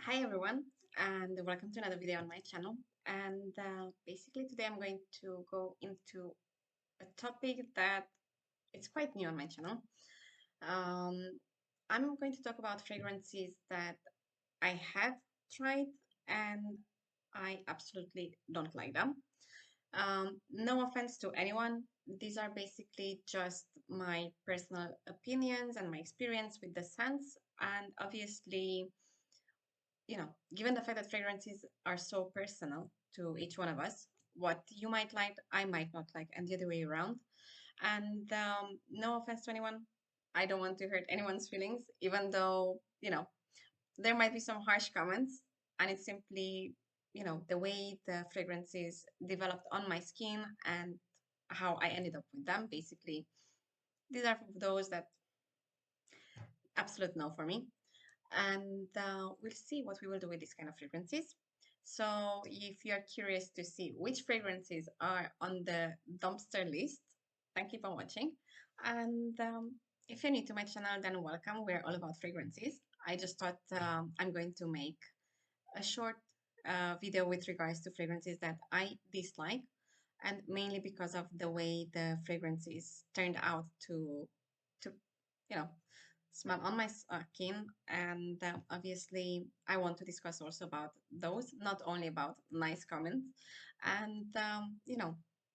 Hi everyone, and welcome to another video on my channel. And basically today I'm going to go into a topic that it's quite new on my channel. Um, I'm going to talk about fragrances that I have tried and I absolutely don't like them. No offense to anyone. These are basically just my personal opinions and my experience with the scents. And obviously, given the fact that fragrances are so personal to each one of us, what you might like, I might not like, and the other way around. And no offense to anyone, I don't want to hurt anyone's feelings, even though, there might be some harsh comments, and it's simply, the way the fragrances developed on my skin and how I ended up with them. Basically, these are those that absolute no for me. And we'll see what we will do with these kind of fragrances. So if you're curious to see which fragrances are on the dumpster list, then keep on watching. And if you're new to my channel, then welcome. We're all about fragrances. I just thought I'm going to make a short video with regards to fragrances that I dislike, and mainly because of the way the fragrances turned out to you know smell on my skin. And obviously I want to discuss also about those, not only about nice comments. And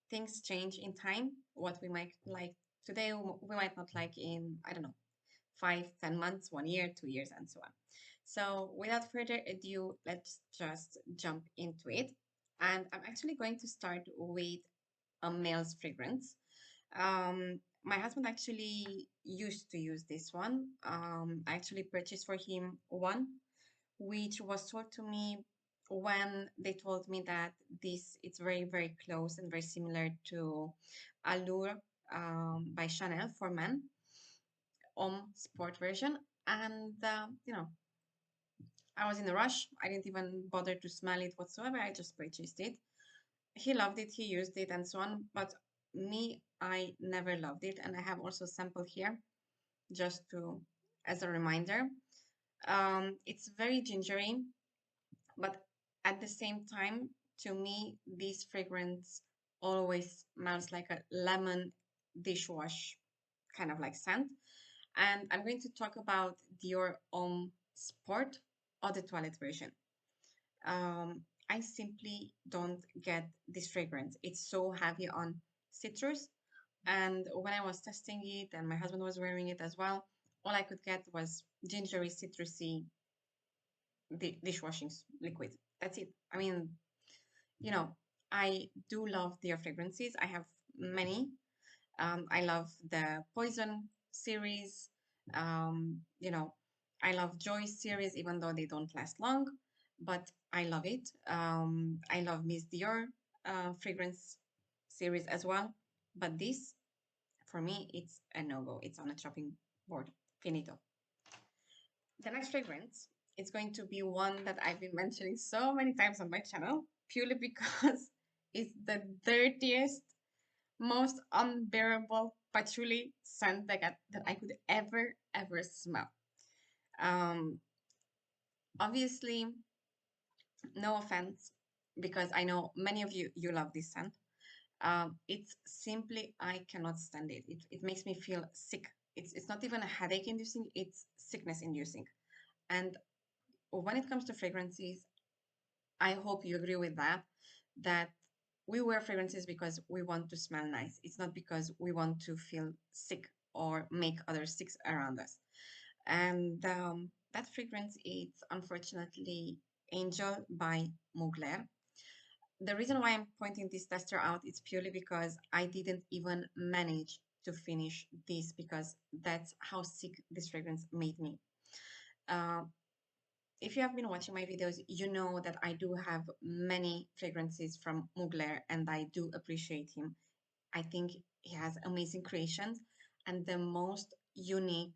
things change in time. What we might like today we might not like in, I don't know, 5, 10 months, 1 year, 2 years, and so on. So without further ado, let's just jump into it. And I'm actually going to start with a male's fragrance. My husband actually used to use this one. I actually purchased for him one, which was sold to me when they told me that this it's very, very close and very similar to Allure by Chanel for men, sport version. And I was in a rush. I didn't even bother to smell it whatsoever. I just purchased it. He loved it, he used it, and so on. But me, I never loved it. And I have also sample here just to as a reminder. It's very gingery, but at the same time, to me, this fragrance always smells like a lemon dishwash kind of like scent. And I'm going to talk about Dior Homme Sport or the toilet version. I simply don't get this fragrance. It's so heavy on citrus. And when I was testing it and my husband was wearing it as well, all I could get was gingery, citrusy dishwashing liquid. That's it. I mean, you know, I do love their fragrances. I have many. I love the Poison series. I love Joy series, even though they don't last long, but I love it. I love Miss Dior fragrance series as well. But this, for me, it's a no-go. It's on a chopping board. Finito. The next fragrance is going to be one that I've been mentioning so many times on my channel, purely because it's the dirtiest, most unbearable patchouli scent that I could ever smell. Um, Obviously, no offense, because I know many of you love this scent. It's simply, I cannot stand it. It makes me feel sick. It's not even a headache inducing, it's sickness inducing. And when it comes to fragrances, I hope you agree with that, that we wear fragrances because we want to smell nice. It's not because we want to feel sick or make others sick around us. And that fragrance is unfortunately Angel by Mugler. The reason why I'm pointing this tester out is purely because I didn't even manage to finish this, because that's how sick this fragrance made me. Uh, if you have been watching my videos, you know that I do have many fragrances from Mugler and I do appreciate him. I think he has amazing creations and the most unique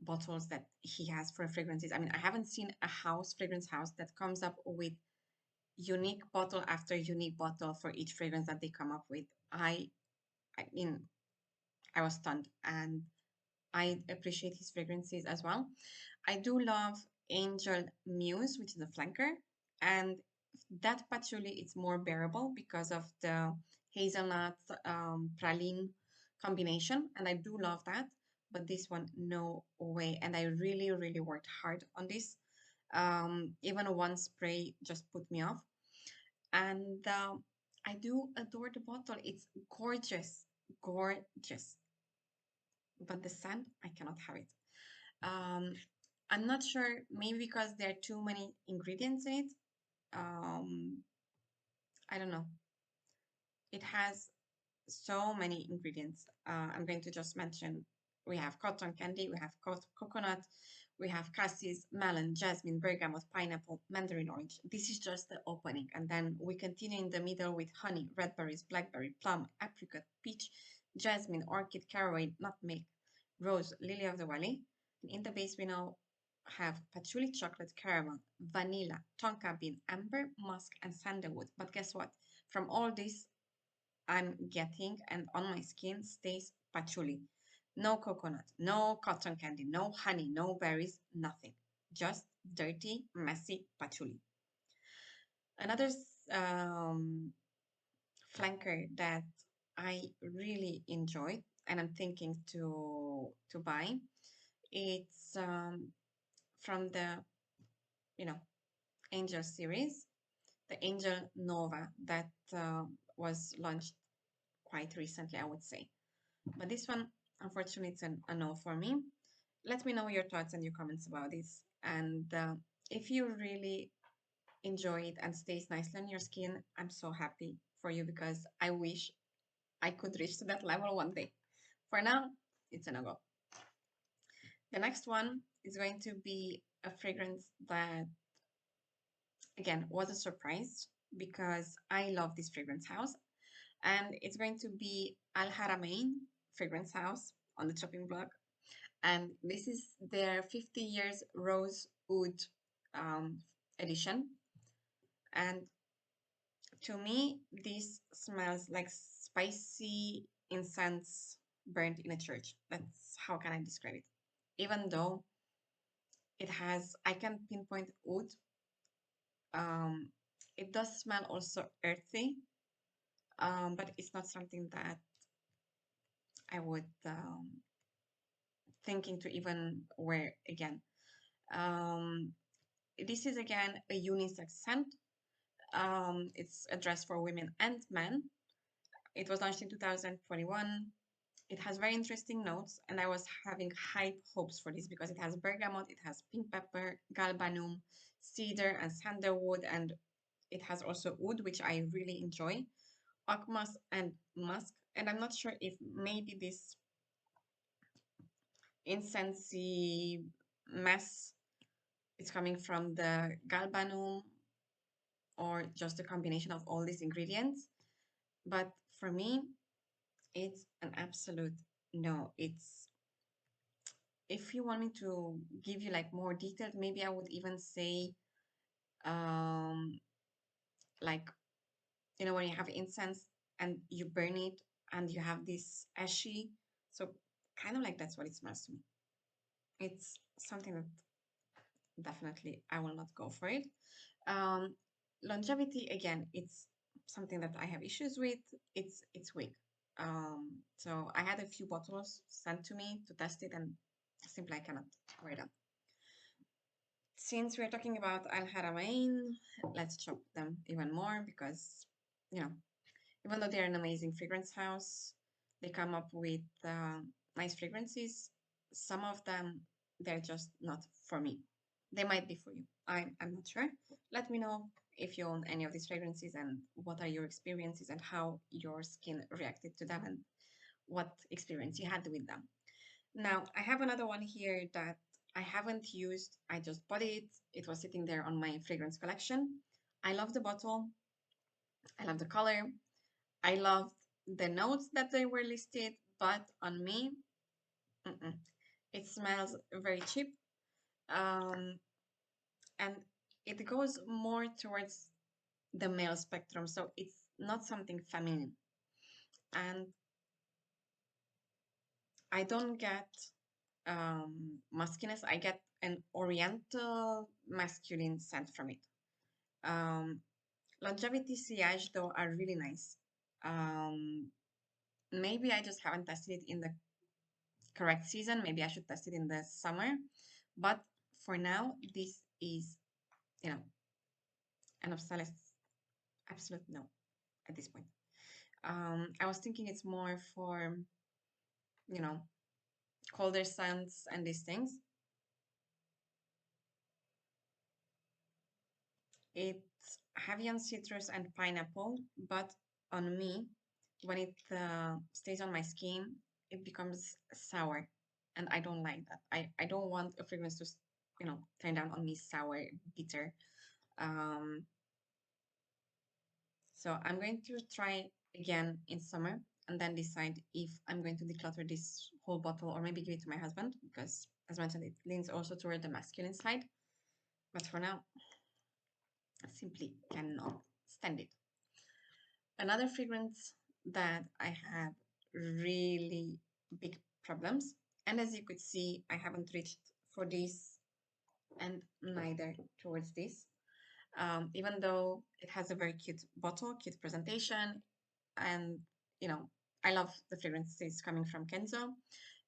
bottles that he has for fragrances. I mean, I haven't seen a fragrance house that comes up with unique bottle after unique bottle for each fragrance that they come up with. I mean, I was stunned, and I appreciate his fragrances as well. I do love Angel Muse, which is a flanker, and that patchouli is more bearable because of the hazelnut praline combination, and I do love that. But this one, no way. And I really, really worked hard on this. Even one spray just put me off. And I do adore the bottle. It's gorgeous, gorgeous. But the scent, I cannot have it. Um, I'm not sure, maybe because there are too many ingredients in it. Um, I don't know. It has so many ingredients. I'm going to just mention we have cotton candy, we have coconut, we have cassis, melon, jasmine, bergamot, pineapple, mandarin orange. This is just the opening. And then we continue in the middle with honey, red berries, blackberry, plum, apricot, peach, jasmine, orchid, caraway, nutmeg, rose, lily of the valley. And in the base, we now have patchouli, chocolate, caramel, vanilla, tonka bean, amber, musk, and sandalwood. But guess what? From all this, I'm getting and on my skin stays patchouli. No coconut, no cotton candy, no honey, no berries, nothing. Just dirty, messy patchouli. Another flanker that I really enjoyed and I'm thinking to buy. It's from the you know Angel series, the Angel Nova that was launched quite recently, I would say. But this one, unfortunately, it's a no for me. Let me know your thoughts and your comments about this. And if you really enjoy it and stays nicely on your skin, I'm so happy for you because I wish I could reach to that level one day. For now, it's a no-go. The next one is going to be a fragrance that, again, was a surprise because I love this fragrance house. And it's going to be Al Haramain fragrance house on the chopping block. And this is their 50 years Rosewood um, edition. And to me, this smells like spicy incense burnt in a church. That's how can I describe it. Even though it has, I can pinpoint wood. Um, it does smell also earthy, but it's not something that I would thinking to even wear again. Um, this is again a unisex scent. It's a dress for women and men. It was launched in 2021. It has very interesting notes, and I was having high hopes for this because it has bergamot, it has pink pepper, galbanum, cedar, and sandalwood, and it has also wood, which I really enjoy, oak moss and musk. And I'm not sure if maybe this incensey mess is coming from the galbanum or just a combination of all these ingredients. But for me, it's an absolute no. It's if you want me to give you like more detailed, maybe I would even say um like when you have incense and you burn it and you have this ashy, so kind of like that's what it smells to me. It's something that definitely I will not go for it. Um, Longevity, again, it's something that I have issues with. It's weak. So I had a few bottles sent to me to test it, and simply I cannot wear them. Since we're talking about Al Haramain, let's chop them even more because you know, even though they're an amazing fragrance house, they come up with nice fragrances. Some of them they're just not for me. They might be for you. I'm not sure. Let me know if you own any of these fragrances and what are your experiences and how your skin reacted to them and what experience you had with them. Now, I have another one here that I haven't used. I just bought it. It was sitting there on my fragrance collection. I love the bottle. I love the color. I love the notes that they were listed, but on me, mm-mm. It smells very cheap. Um, and it goes more towards the male spectrum, so it's not something feminine. And I don't get muskiness. I get an oriental masculine scent from it. Um, Longevity sillage though are really nice. Um, Maybe I just haven't tested it in the correct season. Maybe I should test it in the summer. But for now, this is, you know, an absolute no at this point. I was thinking it's more for, you know, colder scents and these things. It's heavy on citrus and pineapple, but on me, when it stays on my skin, it becomes sour, and I don't like that. I don't want a fragrance to, turn down on me sour, bitter. Um, so I'm going to try again in summer and then decide if I'm going to declutter this whole bottle or maybe give it to my husband because, as mentioned, it leans also toward the masculine side. But for now, I simply cannot stand it. Another fragrance that I have really big problems, and as you could see, I haven't reached for this and neither towards this. Even though it has a very cute bottle, cute presentation, and you know, I love the fragrances coming from Kenzo.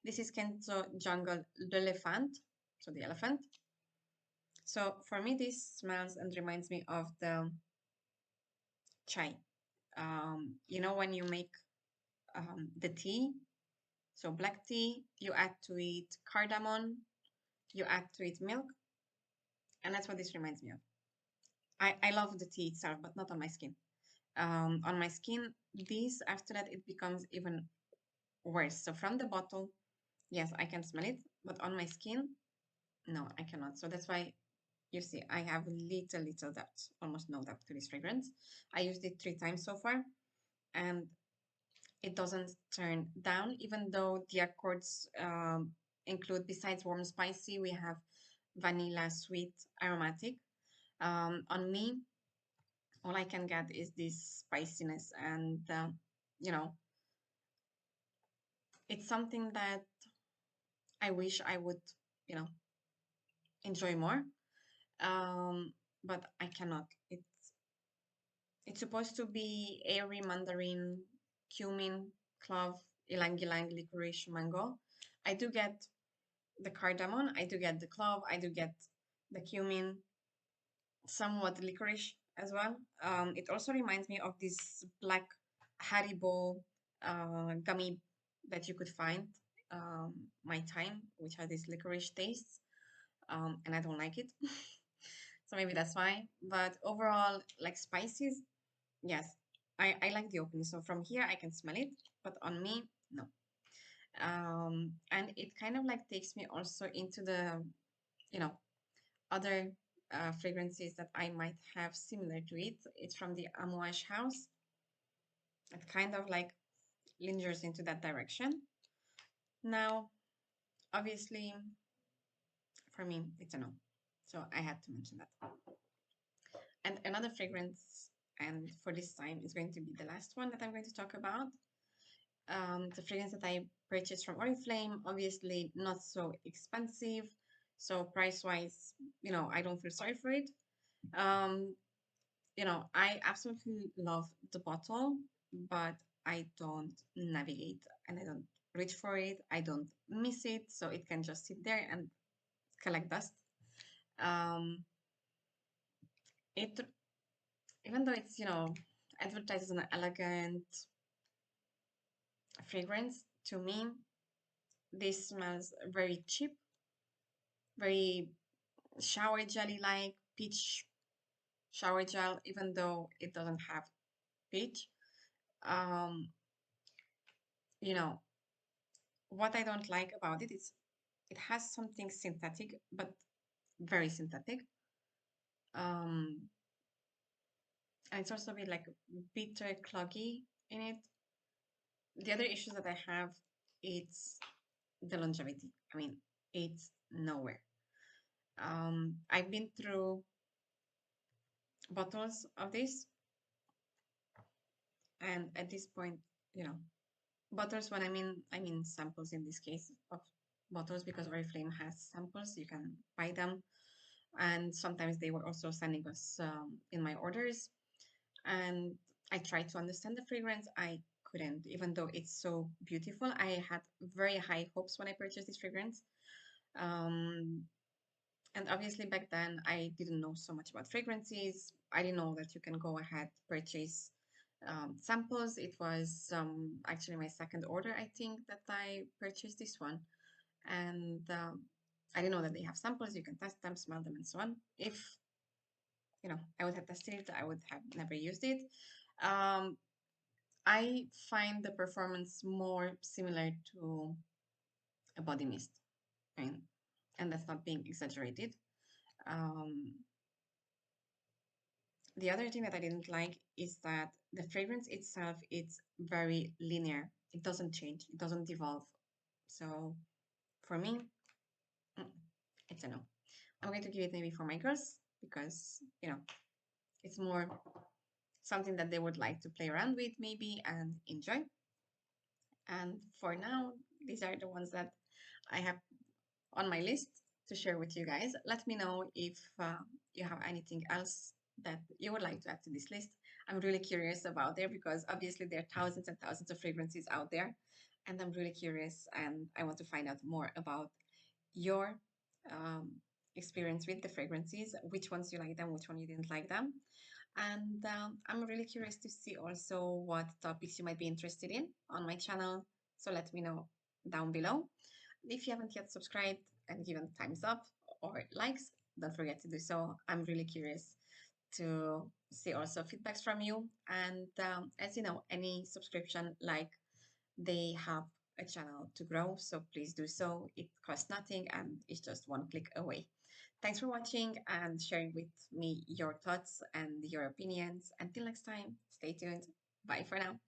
This is Kenzo Jungle L'Elephant, so the elephant. So for me, this smells and reminds me of the chai. When you make the tea, so black tea, you add to it cardamom, you add to it milk, and that's what this reminds me of. I love the tea itself, but not on my skin. On my skin, this after that it becomes even worse. So from the bottle, yes, I can smell it, but on my skin, no, I cannot. So that's why you see I have little doubt, almost no doubt to this fragrance. I used it 3 times so far, and it doesn't turn down, even though the accords include, besides warm spicy, we have vanilla, sweet, aromatic. On me, all I can get is this spiciness, and you know, it's something that I wish I would, you know, enjoy more. But I cannot. It's supposed to be airy mandarin, cumin, clove, ylang ylang, licorice, mango. I do get the cardamom, I do get the clove, I do get the cumin, somewhat licorice as well. It also reminds me of this black Haribo gummy that you could find my time, which had this licorice taste, and I don't like it. So maybe that's why. But overall, like spices, yes, I like the opening. So from here, I can smell it, but on me, no. And it kind of like takes me also into the, you know, other fragrances that I might have similar to it. It's from the Amouage house. It kind of like lingers into that direction. Now, obviously, for me, it's a no. So I had to mention that. And another fragrance, and for this time, is going to be the last one that I'm going to talk about. The fragrance that I purchased from Oriflame, obviously not so expensive. So price-wise, I don't feel sorry for it. Um, I absolutely love the bottle, but I don't navigate and I don't reach for it. I don't miss it, so it can just sit there and collect dust. Um, it Even though it's advertised as an elegant fragrance, to me this smells very cheap, very shower jelly like peach shower gel, even though it doesn't have peach. Um, you know, what I don't like about it is it has something synthetic, but very synthetic. Um, and it's also a bit like bitter, cloggy in it. The other issues that I have, it's the longevity. I mean, it's nowhere. I've been through bottles of this, and at this point, bottles. When I mean samples in this case of bottles because Oriflame has samples. You can buy them. And sometimes they were also sending us in my orders. And I tried to understand the fragrance. I couldn't, even though it's so beautiful. I had very high hopes when I purchased this fragrance. Um, and obviously back then I didn't know so much about fragrances. I didn't know that you can go ahead, purchase samples. It was actually my second order, I think, that I purchased this one. And I didn't know that they have samples. You can test them, smell them, and so on. If I would have tested it, I would have never used it. Um, I find the performance more similar to a body mist. I mean, and that's not being exaggerated. Um, the other thing that I didn't like is that the fragrance itself is very linear. It doesn't change. It doesn't evolve. So for me, mm, it's a no. I'm going to give it maybe for my girls because it's more something that they would like to play around with maybe and enjoy. And for now, these are the ones that I have on my list to share with you guys. Let me know if you have anything else that you would like to add to this list. I'm really curious about there because obviously there are thousands and thousands of fragrances out there. And I'm really curious and I want to find out more about your um, experience with the fragrances, which ones you like them, which one you didn't like them. And I'm really curious to see also what topics you might be interested in on my channel. So let me know down below. If you haven't yet subscribed and given thumbs up or likes, don't forget to do so. I'm really curious to see also feedbacks from you. And as you know, any subscription, like, they have a channel to grow. So please do so. It costs nothing and it's just one click away. Thanks for watching and sharing with me your thoughts and your opinions. Until next time, stay tuned. Bye for now.